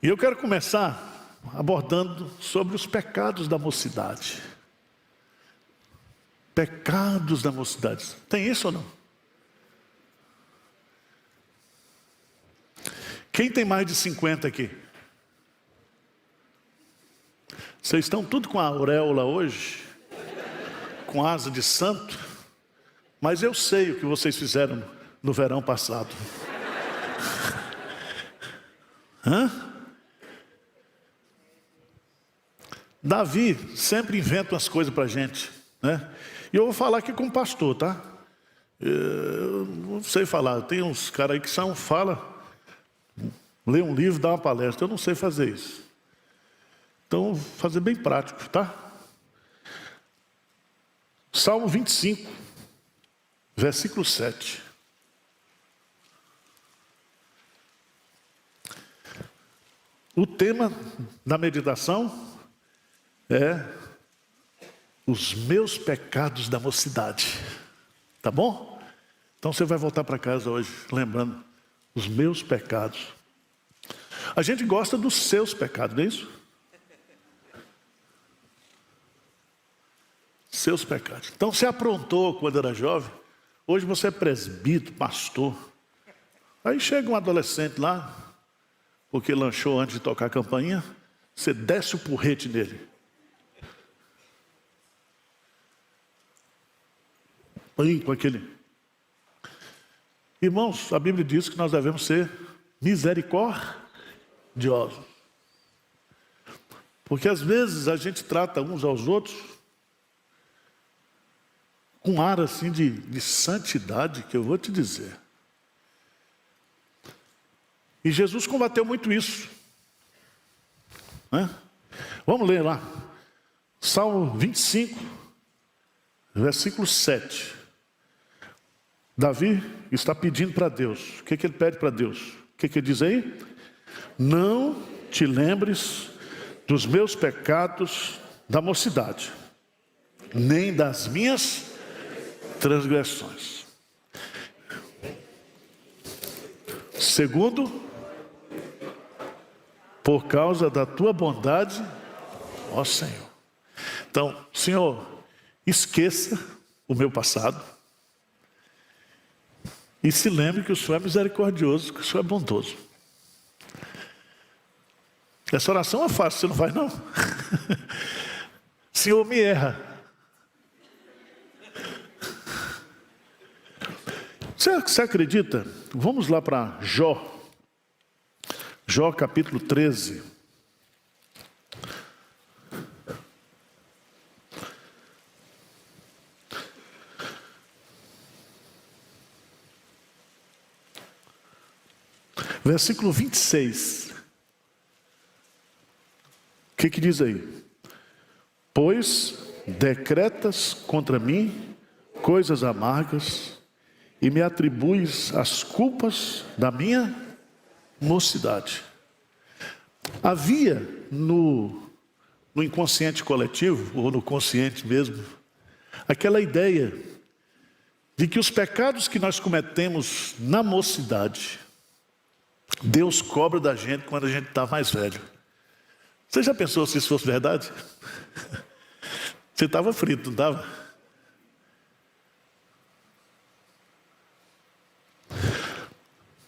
E eu quero começar abordando sobre os pecados da mocidade. Pecados da mocidade. Tem isso ou não? Quem tem mais de 50 aqui? Vocês estão tudo com a auréola hoje? Com asa de santo? Mas eu sei o que vocês fizeram no verão passado. Hã? Davi sempre inventa umas coisas para a gente, né? E eu vou falar aqui com o pastor, tá? Eu não sei falar, tem uns caras aí que lê um livro, dá uma palestra, eu não sei fazer isso. Então, vou fazer bem prático, tá? Salmo 25, versículo 7. O tema da meditação é os meus pecados da mocidade. Tá bom? Então você vai voltar para casa hoje lembrando os meus pecados. A gente gosta dos seus pecados, não é isso? Seus pecados. Então você aprontou quando era jovem. Hoje você é presbítero, pastor. Aí chega um adolescente lá, porque lanchou antes de tocar a campainha, você desce o porrete nele. Com aquele. Irmãos, a Bíblia diz que nós devemos ser misericordiosos. Porque às vezes a gente trata uns aos outros com um ar assim de santidade, que eu vou te dizer. E Jesus combateu muito isso, né? Vamos ler lá. Salmo 25, versículo 7. Davi está pedindo para Deus. O que ele pede para Deus? O que ele diz aí? Não te lembres dos meus pecados da mocidade, nem das minhas transgressões. Segundo, por causa da tua bondade, ó Senhor. Então, Senhor, esqueça o meu passado e se lembre que o Senhor é misericordioso, que o Senhor é bondoso. Essa oração é fácil, você não vai não? Senhor, me erra. Você acredita? Vamos lá para Jó. Jó capítulo 13. Versículo 26. O que diz aí? Pois decretas contra mim coisas amargas e me atribuis as culpas da minha mocidade. Havia no inconsciente coletivo, ou no consciente mesmo, aquela ideia de que os pecados que nós cometemos na mocidade, Deus cobra da gente quando a gente está mais velho. Você já pensou se isso fosse verdade? Você estava frito, não estava?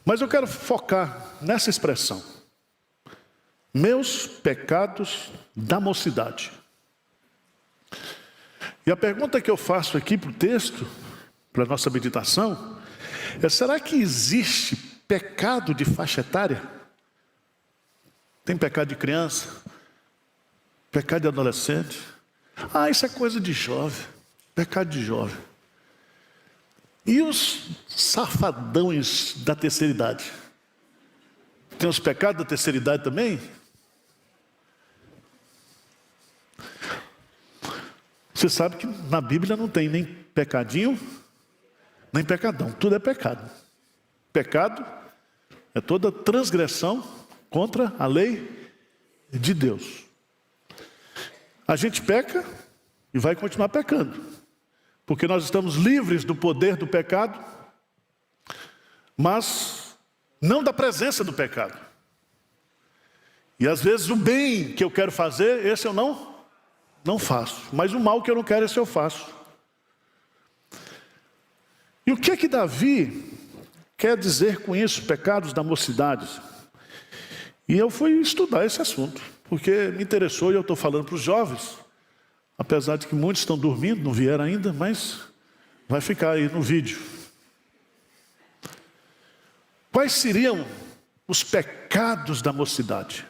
Mas eu quero focar nessa expressão. Meus pecados da mocidade. E a pergunta que eu faço aqui para o texto, para a nossa meditação, é: será que existe pecado de faixa etária? Tem pecado de criança? Pecado de adolescente? Ah, isso é coisa de jovem. Pecado de jovem. E os safadões da terceira idade? Tem os pecados da terceira idade também? Você sabe que na Bíblia não tem nem pecadinho, nem pecadão. Tudo é pecado. Pecado é toda transgressão contra a lei de Deus. A gente peca e vai continuar pecando, porque nós estamos livres do poder do pecado, mas não da presença do pecado. E às vezes o bem que eu quero fazer, esse eu não faço. Mas o mal que eu não quero, esse eu faço. E o que Davi quer dizer com isso, pecados da mocidade? E eu fui estudar esse assunto, porque me interessou e eu estou falando para os jovens, apesar de que muitos estão dormindo, não vieram ainda, mas vai ficar aí no vídeo. Quais seriam os pecados da mocidade?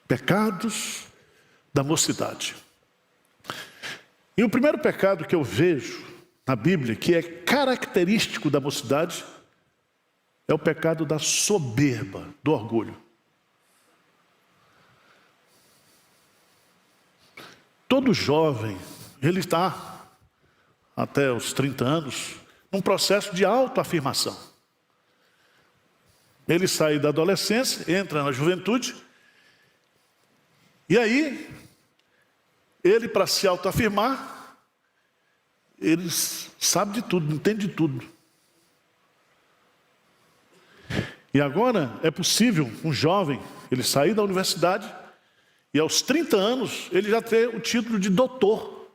Pecados da mocidade. E o primeiro pecado que eu vejo na Bíblia, que é característico da mocidade, é o pecado da soberba, do orgulho. Todo jovem, ele está, até os 30 anos, num processo de autoafirmação. Ele sai da adolescência, entra na juventude, e aí, ele para se autoafirmar, ele sabe de tudo, entende de tudo. E agora é possível um jovem, ele sair da universidade e aos 30 anos ele já ter o título de doutor.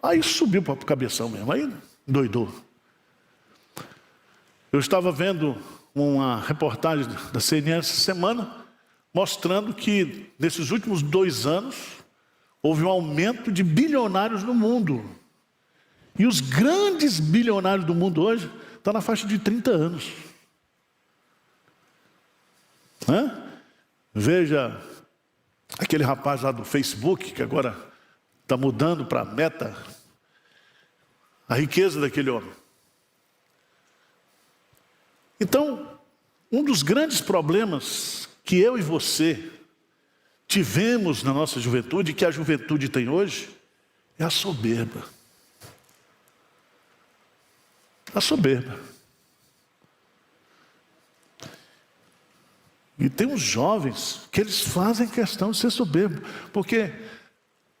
Aí subiu para o cabeção mesmo, aí doidou. Eu estava vendo uma reportagem da CNN essa semana, mostrando que nesses últimos 2 anos houve um aumento de bilionários no mundo. E os grandes bilionários do mundo hoje estão na faixa de 30 anos. Veja aquele rapaz lá do Facebook, que agora está mudando para a Meta, a riqueza daquele homem. Então, um dos grandes problemas que eu e você tivemos na nossa juventude, que a juventude tem hoje, é a soberba. A soberba. E tem uns jovens que eles fazem questão de ser soberbo, porque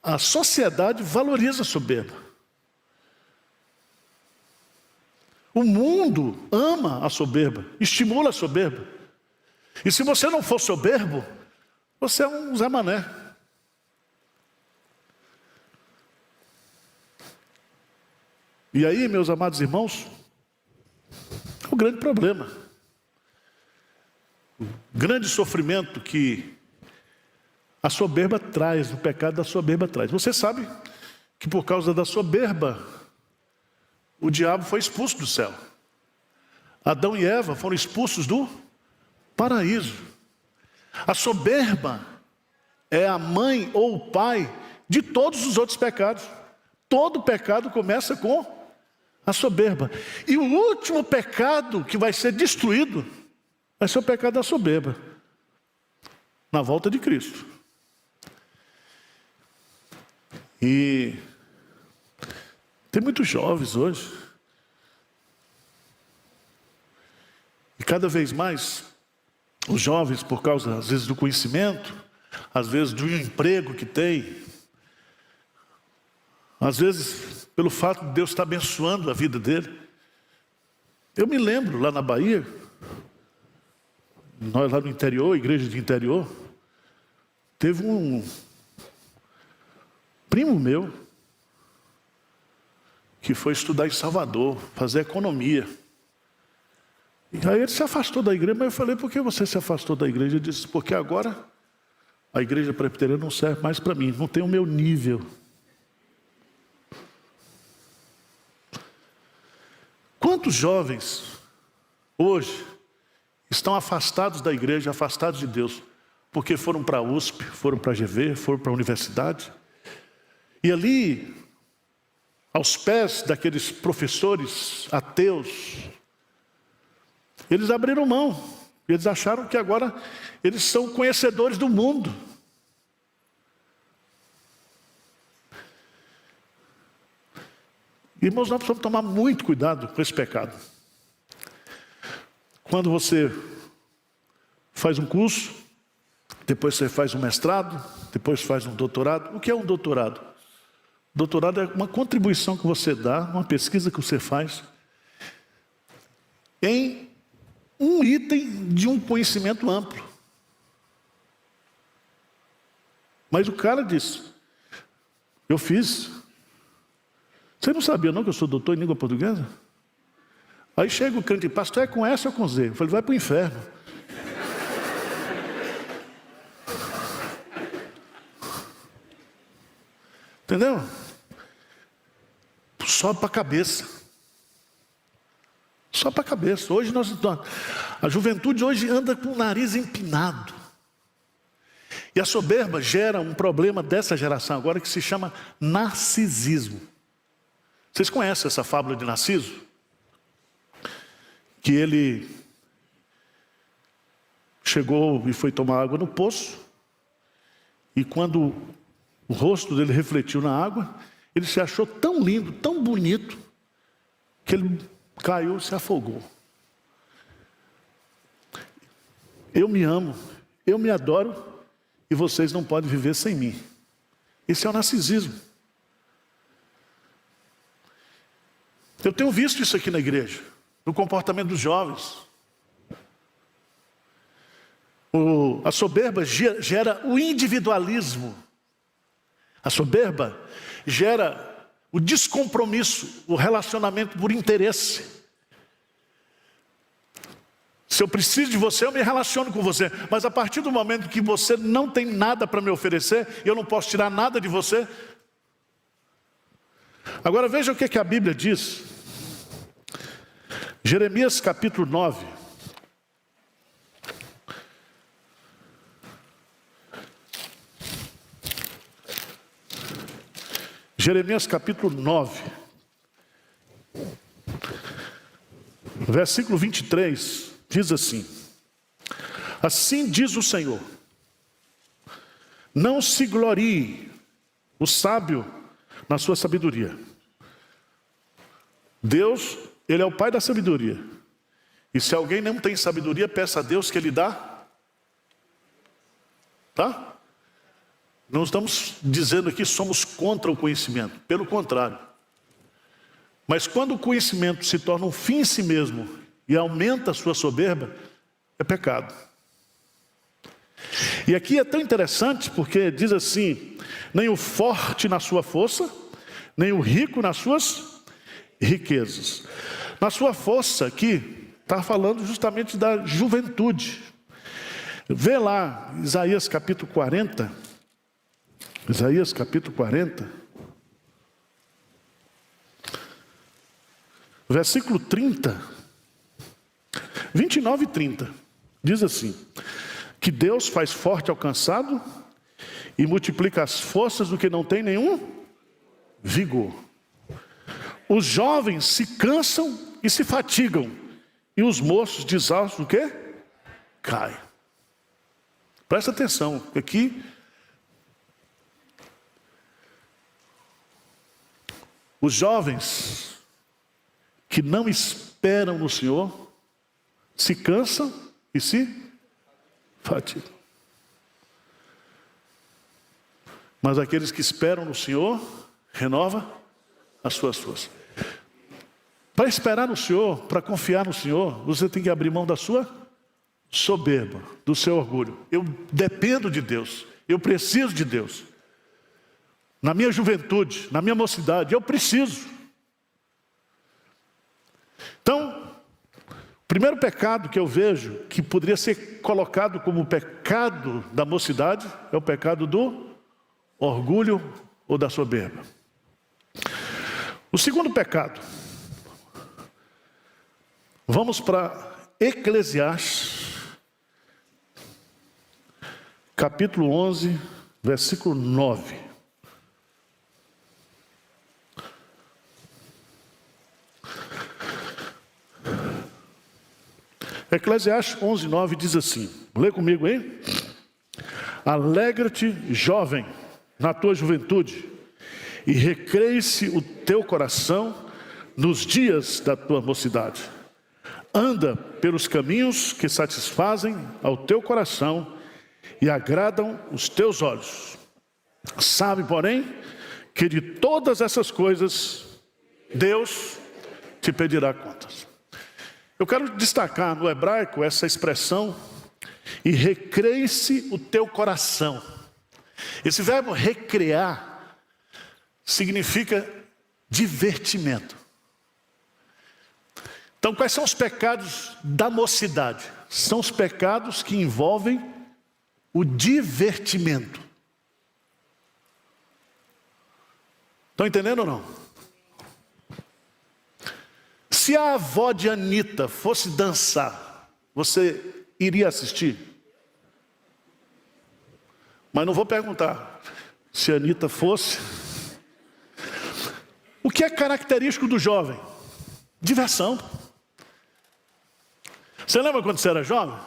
a sociedade valoriza a soberba. O mundo ama a soberba, estimula a soberba. E se você não for soberbo, você é um Zé Mané. E aí, meus amados irmãos, é um grande problema. O grande sofrimento que a soberba traz, o pecado da soberba traz. Você sabe que por causa da soberba, o diabo foi expulso do céu. Adão e Eva foram expulsos do paraíso. A soberba é a mãe ou o pai de todos os outros pecados. Todo pecado começa com a soberba. E o último pecado que vai ser destruído vai ser o pecado da soberba, na volta de Cristo. E tem muitos jovens hoje, e cada vez mais os jovens, por causa às vezes do conhecimento, às vezes do emprego que tem, às vezes pelo fato de Deus estar abençoando a vida dele. Eu me lembro lá na Bahia, nós lá no interior, igreja de interior, teve um primo meu que foi estudar em Salvador, fazer economia. E aí ele se afastou da igreja, mas eu falei, por que você se afastou da igreja? Ele disse, porque agora a igreja presbiteriana não serve mais para mim, não tem o meu nível. Quantos jovens hoje estão afastados da igreja, afastados de Deus, porque foram para a USP, foram para a GV, foram para a universidade, e ali, aos pés daqueles professores ateus, eles abriram mão, eles acharam que agora eles são conhecedores do mundo. Irmãos, nós precisamos tomar muito cuidado com esse pecado. Quando você faz um curso, depois você faz um mestrado, depois faz um doutorado. O que é um doutorado? Doutorado é uma contribuição que você dá, uma pesquisa que você faz, em um item de um conhecimento amplo. Mas o cara disse, eu fiz. Você não sabia não que eu sou doutor em língua portuguesa? Aí chega o crente, pastor, é com S ou com Z? Eu falei, vai para o inferno. Entendeu? Só para a cabeça. Só para a cabeça. Hoje a juventude hoje anda com o nariz empinado. E a soberba gera um problema dessa geração agora que se chama narcisismo. Vocês conhecem essa fábula de Narciso? Que ele chegou e foi tomar água no poço, e quando o rosto dele refletiu na água, ele se achou tão lindo, tão bonito, que ele caiu e se afogou. Eu me amo, eu me adoro, e vocês não podem viver sem mim. Esse é o narcisismo. Eu tenho visto isso aqui na igreja, no comportamento dos jovens. A soberba gera o individualismo. A soberba gera o descompromisso, o relacionamento por interesse. Se eu preciso de você, eu me relaciono com você. Mas a partir do momento que você não tem nada para me oferecer, eu não posso tirar nada de você. Agora veja o que a Bíblia diz. Jeremias capítulo 9. Jeremias capítulo 9. Versículo 23, diz assim: assim diz o Senhor, não se glorie o sábio na sua sabedoria. Deus, Ele é o Pai da sabedoria. E se alguém não tem sabedoria, peça a Deus que Ele dá. Tá? Não estamos dizendo aqui que somos contra o conhecimento. Pelo contrário. Mas quando o conhecimento se torna um fim em si mesmo e aumenta a sua soberba, é pecado. E aqui é tão interessante porque diz assim: nem o forte na sua força, nem o rico nas suas riquezas. Na sua força aqui, está falando justamente da juventude. Vê lá, Isaías capítulo 40. Isaías capítulo 40. Versículo 30. 29 e 30. Diz assim: que Deus faz forte ao cansado e multiplica as forças do que não tem nenhum vigor. Os jovens se cansam e se fatigam, e os moços de exaustos o quê? Caem. Presta atenção, aqui os jovens que não esperam no Senhor se cansam e se fatigam. Mas aqueles que esperam no Senhor renova as suas forças. Para esperar no Senhor, para confiar no Senhor, você tem que abrir mão da sua soberba, do seu orgulho. Eu dependo de Deus, eu preciso de Deus. Na minha juventude, na minha mocidade, eu preciso. Então, o primeiro pecado que eu vejo, que poderia ser colocado como o pecado da mocidade, é o pecado do orgulho ou da soberba. O segundo pecado, vamos para Eclesiastes, capítulo 11, versículo 9. Eclesiastes 11, 9 diz assim, lê comigo aí. Alegra-te, jovem, na tua juventude, e recreie-se o teu coração nos dias da tua mocidade. Anda pelos caminhos que satisfazem ao teu coração e agradam os teus olhos. Sabe, porém, que de todas essas coisas Deus te pedirá contas. Eu quero destacar no hebraico essa expressão, e recreie-se o teu coração. Esse verbo recrear significa divertimento. Então, quais são os pecados da mocidade? São os pecados que envolvem o divertimento. Estão entendendo ou não? Se a avó de Anitta fosse dançar, você iria assistir? Mas não vou perguntar se a Anitta fosse. O que é característico do jovem? Diversão. Você lembra quando você era jovem?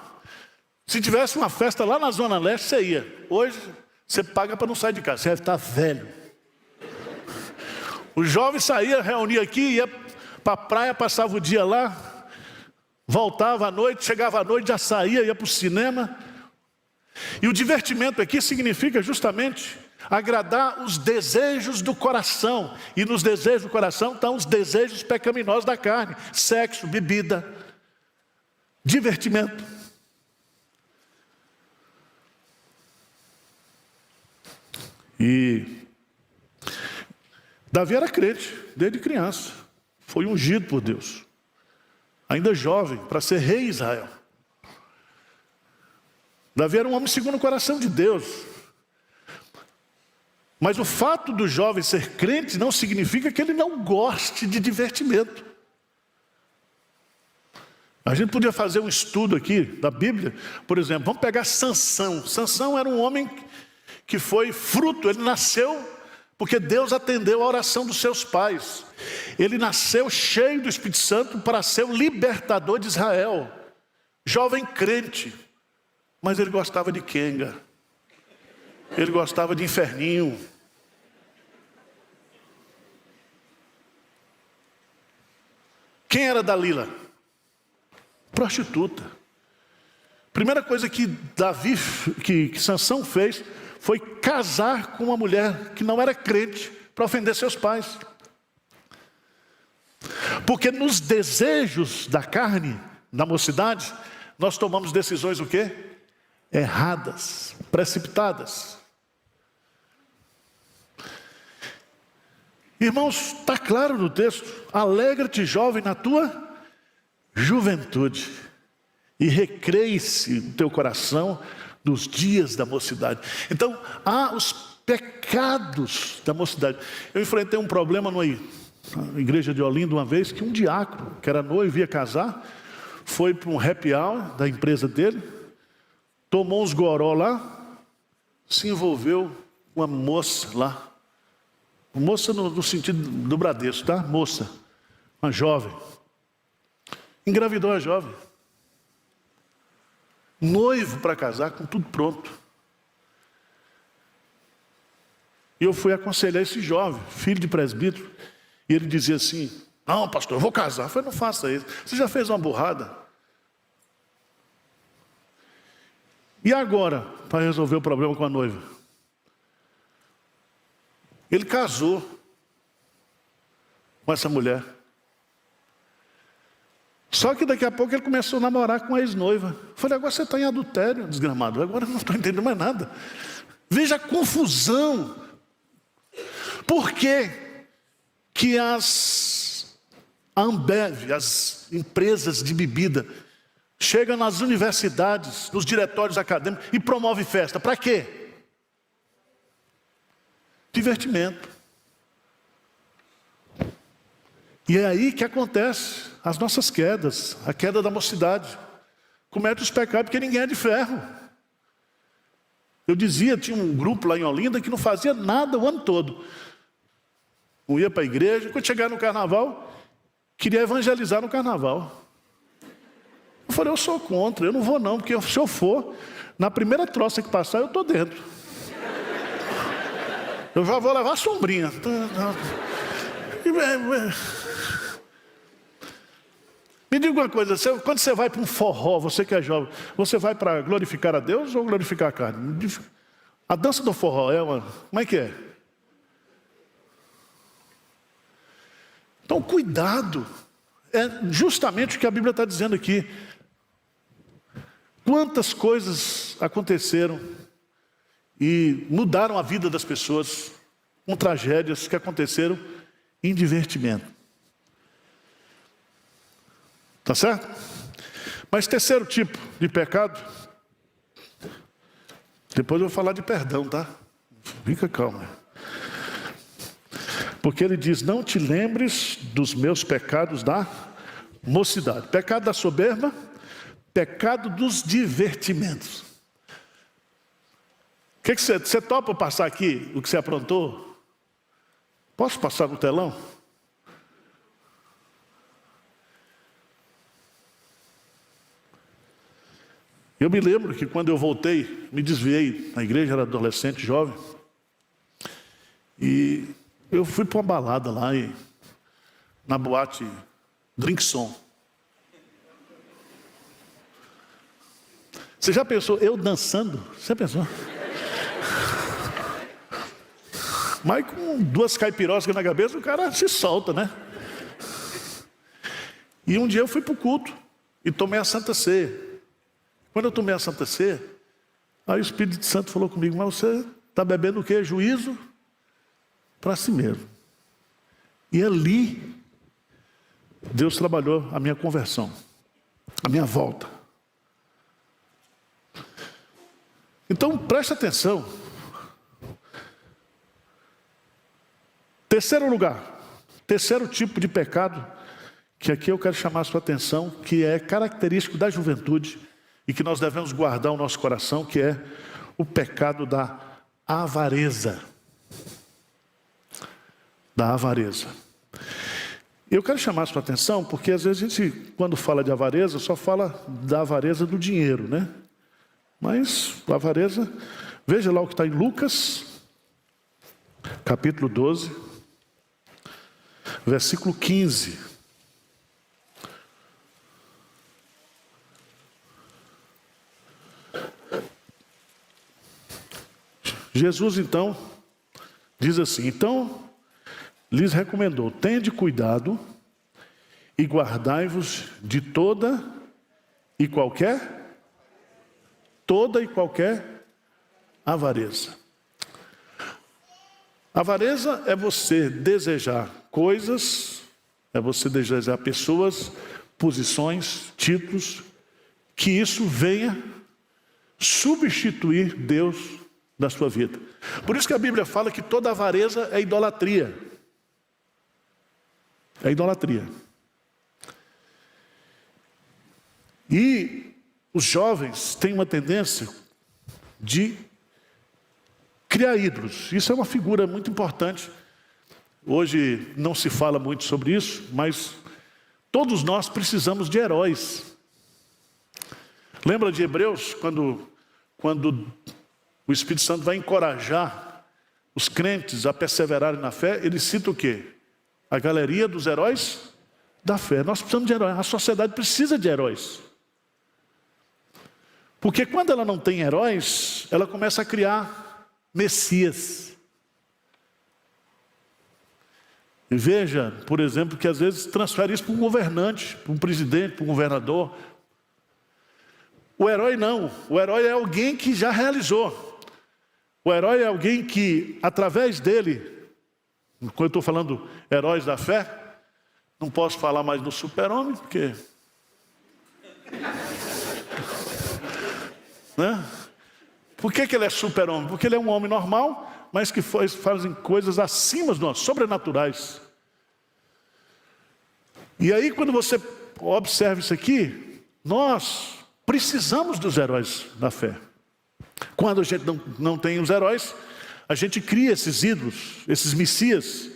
Se tivesse uma festa lá na Zona Leste, você ia. Hoje, você paga para não sair de casa. Você deve estar velho. O jovem saía, reunia aqui, ia para a praia, passava o dia lá, voltava à noite, chegava à noite, já saía, ia para o cinema. E o divertimento aqui significa justamente agradar os desejos do coração. E nos desejos do coração estão os desejos pecaminosos da carne: sexo, bebida, divertimento. E Davi era crente desde criança, foi ungido por Deus, ainda jovem, para ser rei de Israel. Davi era um homem segundo o coração de Deus. Mas o fato do jovem ser crente não significa que ele não goste de divertimento. A gente podia fazer um estudo aqui da Bíblia, por exemplo, vamos pegar Sansão. Sansão era um homem que foi fruto, ele nasceu porque Deus atendeu a oração dos seus pais. Ele nasceu cheio do Espírito Santo para ser o libertador de Israel. Jovem crente, mas ele gostava de quenga. Ele gostava de inferninho. Quem era Dalila? Prostituta. Primeira coisa que Sansão fez foi casar com uma mulher que não era crente para ofender seus pais. Porque nos desejos da carne, da mocidade, nós tomamos decisões o quê? Erradas, precipitadas. Irmãos, está claro no texto: alegra-te, jovem, na tua juventude, e recreie-se o teu coração nos dias da mocidade. Então, há os pecados da mocidade. Eu enfrentei um problema na igreja de Olinda uma vez, que um diácono, que era noivo, ia casar, foi para um happy hour da empresa dele, tomou uns goró lá, se envolveu com uma moça lá. Moça no sentido do Bradesco, tá? Moça, uma jovem. Engravidou a jovem. Noivo para casar, com tudo pronto. E eu fui aconselhar esse jovem, filho de presbítero, e ele dizia assim: não, pastor, eu vou casar. Eu falei: não faça isso, você já fez uma burrada. E agora, para resolver o problema com a noiva? Ele casou com essa mulher. Só que daqui a pouco ele começou a namorar com a ex-noiva. Eu falei: agora você está em adultério, desgramado. Agora eu não estou entendendo mais nada. Veja a confusão. Por que as Ambev, as empresas de bebida, chegam nas universidades, nos diretórios acadêmicos e promovem festa? Para quê? Divertimento. E é aí que acontece as nossas quedas, a queda da mocidade. Comete os pecados porque ninguém é de ferro. Eu dizia, tinha um grupo lá em Olinda que não fazia nada o ano todo. Não ia para a igreja, quando chegar no carnaval, queria evangelizar no carnaval. Eu falei: eu sou contra, eu não vou não, porque se eu for, na primeira troça que passar, eu estou dentro. Eu já vou levar a sombrinha. Me diga uma coisa, quando você vai para um forró, você que é jovem, você vai para glorificar a Deus ou glorificar a carne? A dança do forró é uma... Como é que é? Então, cuidado. É justamente o que a Bíblia está dizendo aqui. Quantas coisas aconteceram e mudaram a vida das pessoas com tragédias que aconteceram em divertimento. Tá certo? Mas terceiro tipo de pecado, depois eu vou falar de perdão, tá? Fica calmo. Porque ele diz, não te lembres dos meus pecados da mocidade. Pecado da soberba, pecado dos divertimentos. O que você topa passar aqui o que você aprontou? Posso passar no telão? Eu me lembro que quando eu voltei, me desviei na igreja, era adolescente, jovem, e eu fui para uma balada lá, na boate Drinkson. Você já pensou, eu dançando? Você pensou? Mas com duas caipiroscas na cabeça, o cara se solta, né? E um dia eu fui para o culto e tomei a Santa Ceia. Quando eu tomei a Santa Ceia, aí o Espírito Santo falou comigo, mas você está bebendo o quê? Juízo para si mesmo. E ali, Deus trabalhou a minha conversão, a minha volta. Então, preste atenção. Terceiro lugar, terceiro tipo de pecado, que aqui eu quero chamar a sua atenção, que é característico da juventude e que nós devemos guardar o nosso coração, que é o pecado da avareza. Da avareza. Eu quero chamar a sua atenção, porque às vezes a gente, quando fala de avareza, só fala da avareza do dinheiro, né? Mas a avareza, veja lá o que está em Lucas, capítulo 12, versículo 15. Jesus então diz assim, então lhes recomendou, tende cuidado e guardai-vos de toda e qualquer avareza. Avareza é você desejar coisas, é você desejar pessoas, posições, títulos, que isso venha substituir Deus da sua vida. Por isso que a Bíblia fala que toda avareza é idolatria. É idolatria. E os jovens têm uma tendência de criar ídolos. Isso é uma figura muito importante. Hoje não se fala muito sobre isso, mas todos nós precisamos de heróis. Lembra de Hebreus, quando o Espírito Santo vai encorajar os crentes a perseverarem na fé, ele cita o quê? A galeria dos heróis da fé. Nós precisamos de heróis, a sociedade precisa de heróis. Porque quando ela não tem heróis, ela começa a criar messias. E veja, por exemplo, que às vezes transfere isso para um governante, para um presidente, para um governador. O herói não, o herói é alguém que já realizou. O herói é alguém que, através dele, quando eu estou falando heróis da fé, não posso falar mais do super-homem, porque... né? Por que ele é super-homem? Porque ele é um homem normal, mas que fazem coisas acima de nós, sobrenaturais. E aí, quando você observa isso aqui, nós precisamos dos heróis da fé. Quando a gente não tem os heróis, a gente cria esses ídolos, esses messias.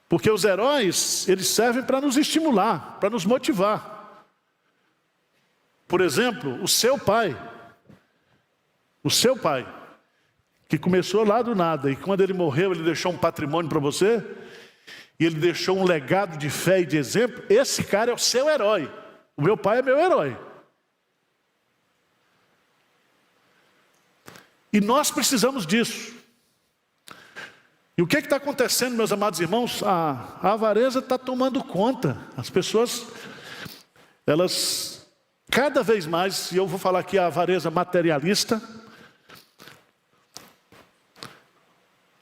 Porque os heróis, eles servem para nos estimular, para nos motivar. Por exemplo, o seu pai, que começou lá do nada, e quando ele morreu, ele deixou um patrimônio para você, e ele deixou um legado de fé e de exemplo, esse cara é o seu herói. O meu pai é meu herói. E nós precisamos disso. E o que está acontecendo, meus amados irmãos? A avareza está tomando conta. As pessoas, elas cada vez mais, e eu vou falar aqui a avareza materialista,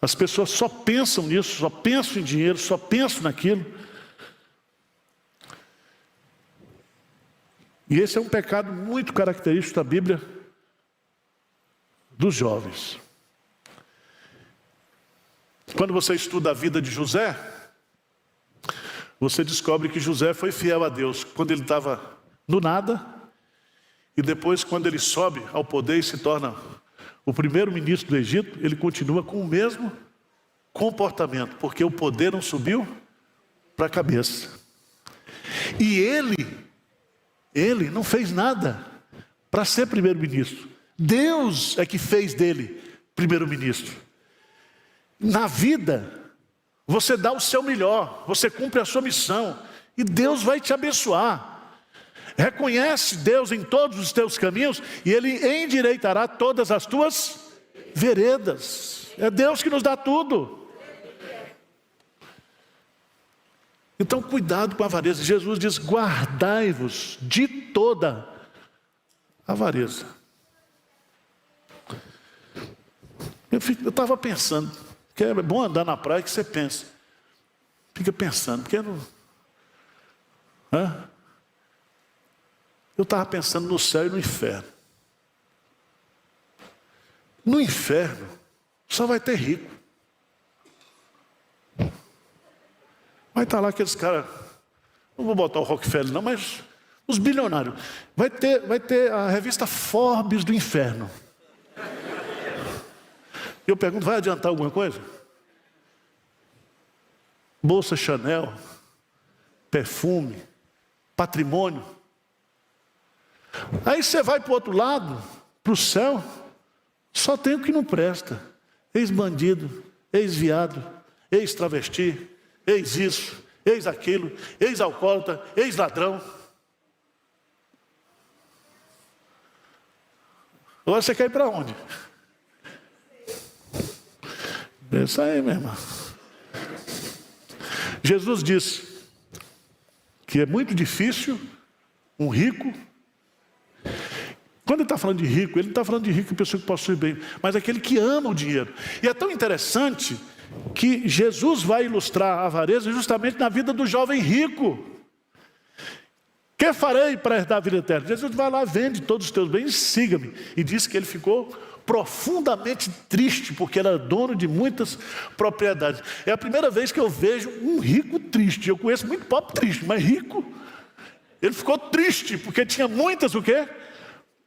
as pessoas só pensam nisso, só pensam em dinheiro, só pensam naquilo. E esse é um pecado muito característico da Bíblia dos jovens. Quando você estuda a vida de José, você descobre que José foi fiel a Deus quando ele estava no nada, e depois quando ele sobe ao poder e se torna o primeiro ministro do Egito, ele continua com o mesmo comportamento, porque o poder não subiu para a cabeça. E ele não fez nada para ser primeiro-ministro. Deus é que fez dele primeiro-ministro. Na vida, você dá o seu melhor, você cumpre a sua missão, e Deus vai te abençoar. Reconhece Deus em todos os teus caminhos, e Ele endireitará todas as tuas veredas. É Deus que nos dá tudo. Então, cuidado com a avareza. Jesus diz: guardai-vos de toda avareza. Eu estava pensando, que é bom andar na praia que você pensa. Fica pensando, porque não... Eu estava pensando no céu e no inferno. No inferno, só vai ter rico. Vai estar lá aqueles caras, não vou botar o Rockefeller não, mas os bilionários. Vai ter a revista Forbes do inferno. Eu pergunto, vai adiantar alguma coisa? Bolsa Chanel, perfume, patrimônio. Aí você vai para o outro lado, para o céu, só tem o que não presta. Ex-bandido, ex-viado, ex-travesti, ex-isso, ex-aquilo, ex-alcoólatra, ex-ladrão. Agora você quer ir para onde? Pensa aí, meu irmão. Jesus disse que é muito difícil um rico. Quando ele está falando de rico, ele não está falando de rico, pessoa que possui bem, mas aquele que ama o dinheiro. E é tão interessante que Jesus vai ilustrar a avareza justamente na vida do jovem rico. Que farei para herdar a vida eterna? Jesus vai lá, vende todos os teus bens, siga-me. E diz que ele ficou profundamente triste, porque era dono de muitas propriedades. É a primeira vez que eu vejo um rico triste. Eu conheço muito pobre triste, mas rico. Ele ficou triste, porque tinha muitas o quê?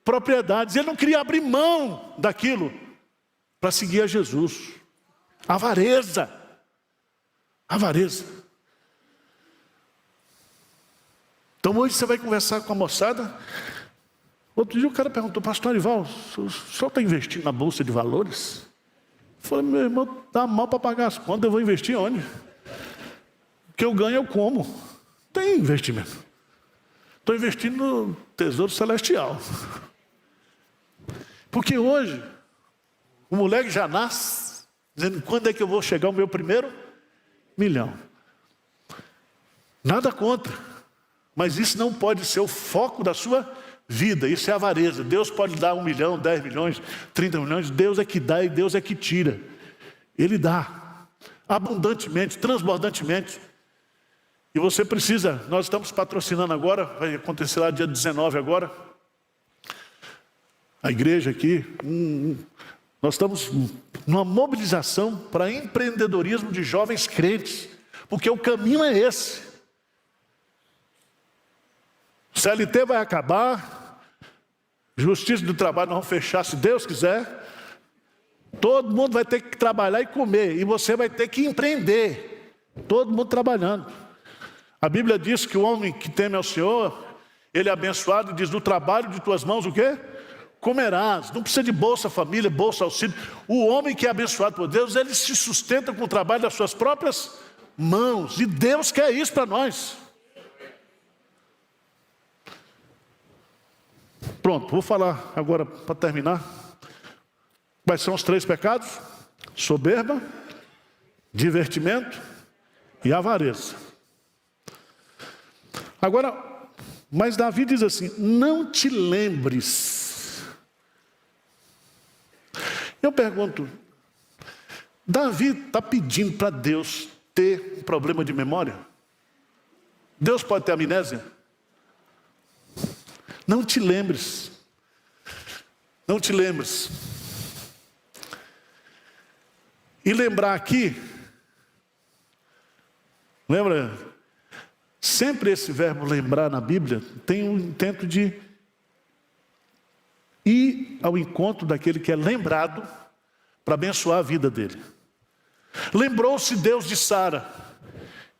Propriedades. Ele não queria abrir mão daquilo para seguir a Jesus. Avareza. Avareza. Então hoje você vai conversar com a moçada. Outro dia o cara perguntou: pastor Arival, o senhor está investindo na bolsa de valores? Eu falei: meu irmão, dá mal para pagar as contas, eu vou investir onde? O que eu ganho eu como. Tem investimento. Estou investindo no Tesouro Celestial. Porque hoje o moleque já nasce dizendo: quando é que eu vou chegar ao meu primeiro milhão? Nada contra, mas isso não pode ser o foco da sua vida. Isso é avareza. Deus pode dar 1 milhão, 10 milhões, 30 milhões. Deus é que dá e Deus é que tira. Ele dá abundantemente, transbordantemente. E você precisa, nós estamos patrocinando agora, vai acontecer lá dia 19 agora, a igreja aqui, nós estamos numa mobilização para empreendedorismo de jovens crentes, porque o caminho é esse. O CLT vai acabar, Justiça do Trabalho nós vamos fechar, se Deus quiser. Todo mundo vai ter que trabalhar e comer, e você vai ter que empreender. Todo mundo trabalhando. A Bíblia diz que o homem que teme ao Senhor, ele é abençoado, e diz: do trabalho de tuas mãos o quê? Comerás. Não precisa de Bolsa Família, Bolsa Auxílio. O homem que é abençoado por Deus, ele se sustenta com o trabalho das suas próprias mãos. E Deus quer isso para nós. Pronto, vou falar agora para terminar. Quais são os 3 pecados? Soberba, divertimento e avareza. Agora, mas Davi diz assim: não te lembres. Eu pergunto, Davi está pedindo para Deus ter um problema de memória? Deus pode ter amnésia? Não te lembres. Não te lembres. E lembrar aqui, lembra? Sempre esse verbo lembrar na Bíblia tem um intento de ir ao encontro daquele que é lembrado para abençoar a vida dele. Lembrou-se Deus de Sara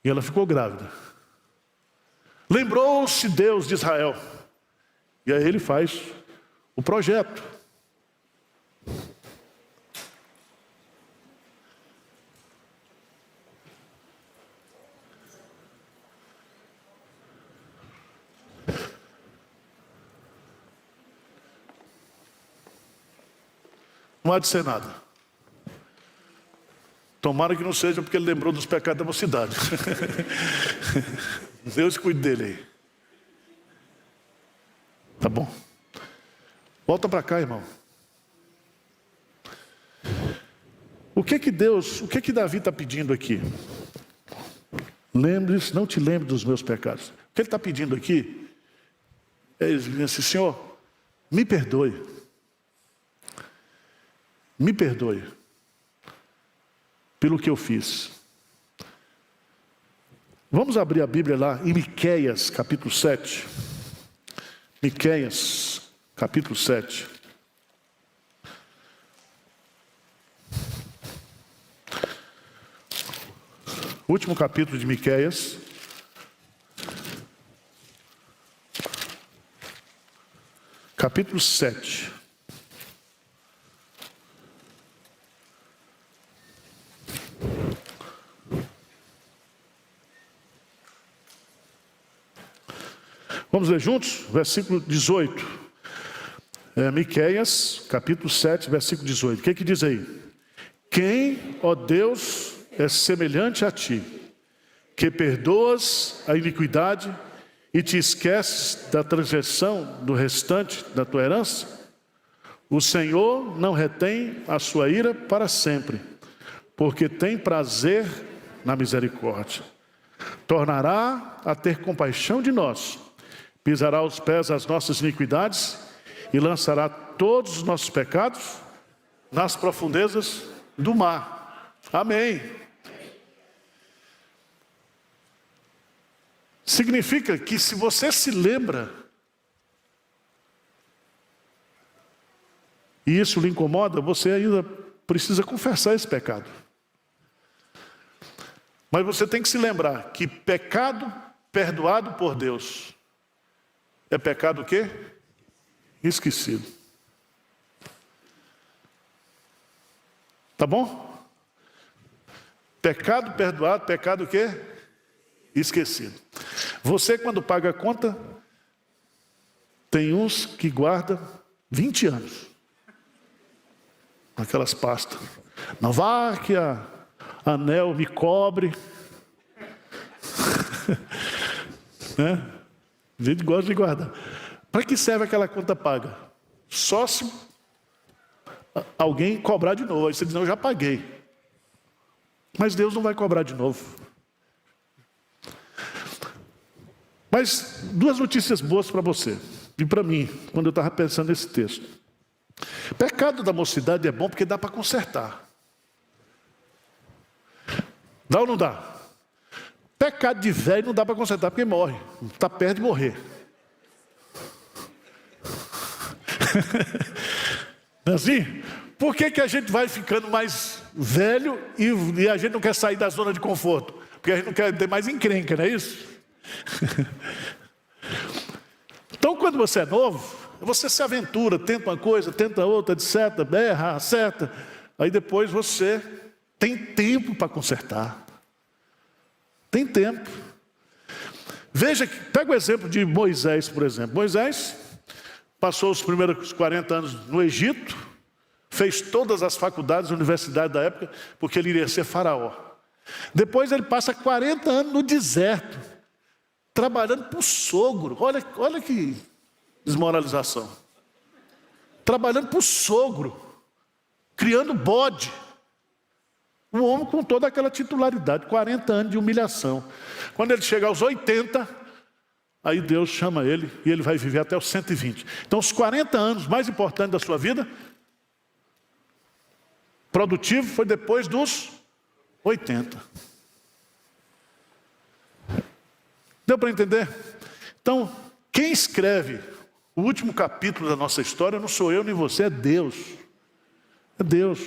e ela ficou grávida. Lembrou-se Deus de Israel e aí ele faz o projeto. Não há de ser nada. Tomara que não seja porque ele lembrou dos pecados da mocidade. Deus cuide dele aí. Tá bom. Volta para cá, irmão. O que que Davi está pedindo aqui? Lembre-se, não te lembre dos meus pecados. O que ele está pedindo aqui é assim: Senhor, me perdoe. Me perdoe pelo que eu fiz. Vamos abrir a Bíblia lá em Miqueias, capítulo 7. Miqueias, capítulo 7. Último capítulo de Miqueias. Capítulo 7. Vamos ler juntos? Versículo 18. Miqueias, capítulo 7, versículo 18. O que diz aí? Quem, ó Deus, é semelhante a ti, que perdoas a iniquidade e te esqueces da transgressão do restante da tua herança? O Senhor não retém a sua ira para sempre, porque tem prazer na misericórdia. Tornará a ter compaixão de nós, pisará aos pés as nossas iniquidades e lançará todos os nossos pecados nas profundezas do mar. Amém. Significa que se você se lembra e isso lhe incomoda, você ainda precisa confessar esse pecado. Mas você tem que se lembrar que pecado perdoado por Deus é pecado o quê? Esquecido. Tá bom? Pecado perdoado, pecado o quê? Esquecido. Você, quando paga a conta, tem uns que guarda 20 anos. Aquelas pastas. Nováquia, anel me cobre. Né? A gente gosta de guardar. Para que serve aquela conta paga? Só se alguém cobrar de novo. Aí você diz: não, eu já paguei. Mas Deus não vai cobrar de novo. Mas duas notícias boas para você e para mim, quando eu estava pensando nesse texto. Pecado da mocidade é bom porque dá para consertar. Dá ou não dá? Pecado de velho não dá para consertar porque morre. Está perto de morrer. Não é assim? Por que a gente vai ficando mais velho e a gente não quer sair da zona de conforto? Porque a gente não quer ter mais encrenca, não é isso? Então, quando você é novo, você se aventura, tenta uma coisa, tenta outra, etc., erra, acerta. Aí depois você tem tempo para consertar. Tem tempo. Veja, pega o exemplo de Moisés, por exemplo. Moisés passou os primeiros 40 anos no Egito, fez todas as faculdades e universidades da época, porque ele iria ser faraó. Depois ele passa 40 anos no deserto, trabalhando para o sogro. Olha que desmoralização. Trabalhando para o sogro, criando bode. Um homem com toda aquela titularidade, 40 anos de humilhação. Quando ele chega aos 80, aí Deus chama ele e ele vai viver até os 120. Então os 40 anos mais importantes da sua vida, produtivo, foi depois dos 80. Deu para entender? Então, quem escreve o último capítulo da nossa história não sou eu nem você, é Deus. É Deus.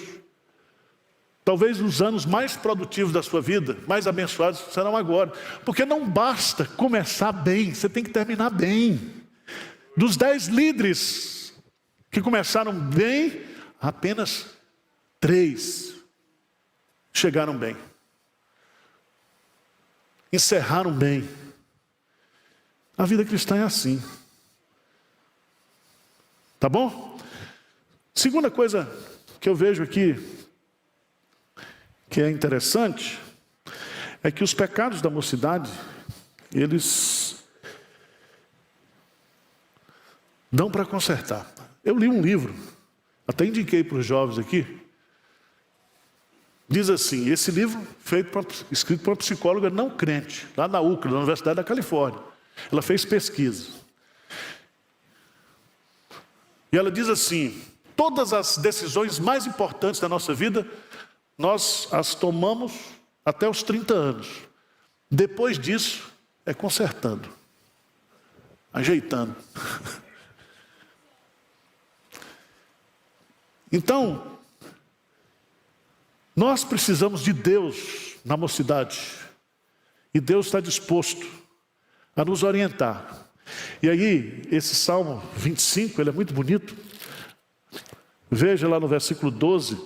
Talvez os anos mais produtivos da sua vida, mais abençoados, serão agora. Porque não basta começar bem, você tem que terminar bem. Dos 10 líderes que começaram bem, apenas 3 chegaram bem. Encerraram bem. A vida cristã é assim. Tá bom? Segunda coisa que eu vejo aqui, que é interessante, é que os pecados da mocidade, eles dão para consertar. Eu li um livro, até indiquei para os jovens aqui, diz assim, esse livro escrito por uma psicóloga não crente, lá na UCLA, na Universidade da Califórnia. Ela fez pesquisa. E ela diz assim, todas as decisões mais importantes da nossa vida, nós as tomamos até os 30 anos. Depois disso, é consertando, ajeitando. Então, nós precisamos de Deus na mocidade. E Deus está disposto a nos orientar. E aí, esse Salmo 25, ele é muito bonito. Veja lá no versículo 12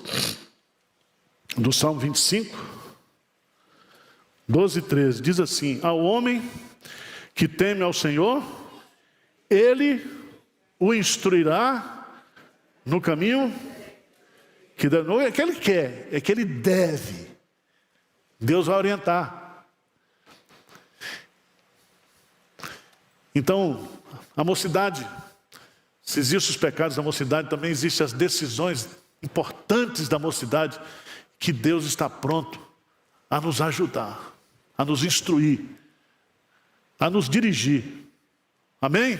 do Salmo 25, 12 e 13, diz assim, ao homem que teme ao Senhor, Ele o instruirá no caminho que não é que Ele quer, é que Ele deve. Deus vai orientar. Então, a mocidade, se existem os pecados da mocidade, também existem as decisões importantes da mocidade, que Deus está pronto a nos ajudar, a nos instruir, a nos dirigir. Amém?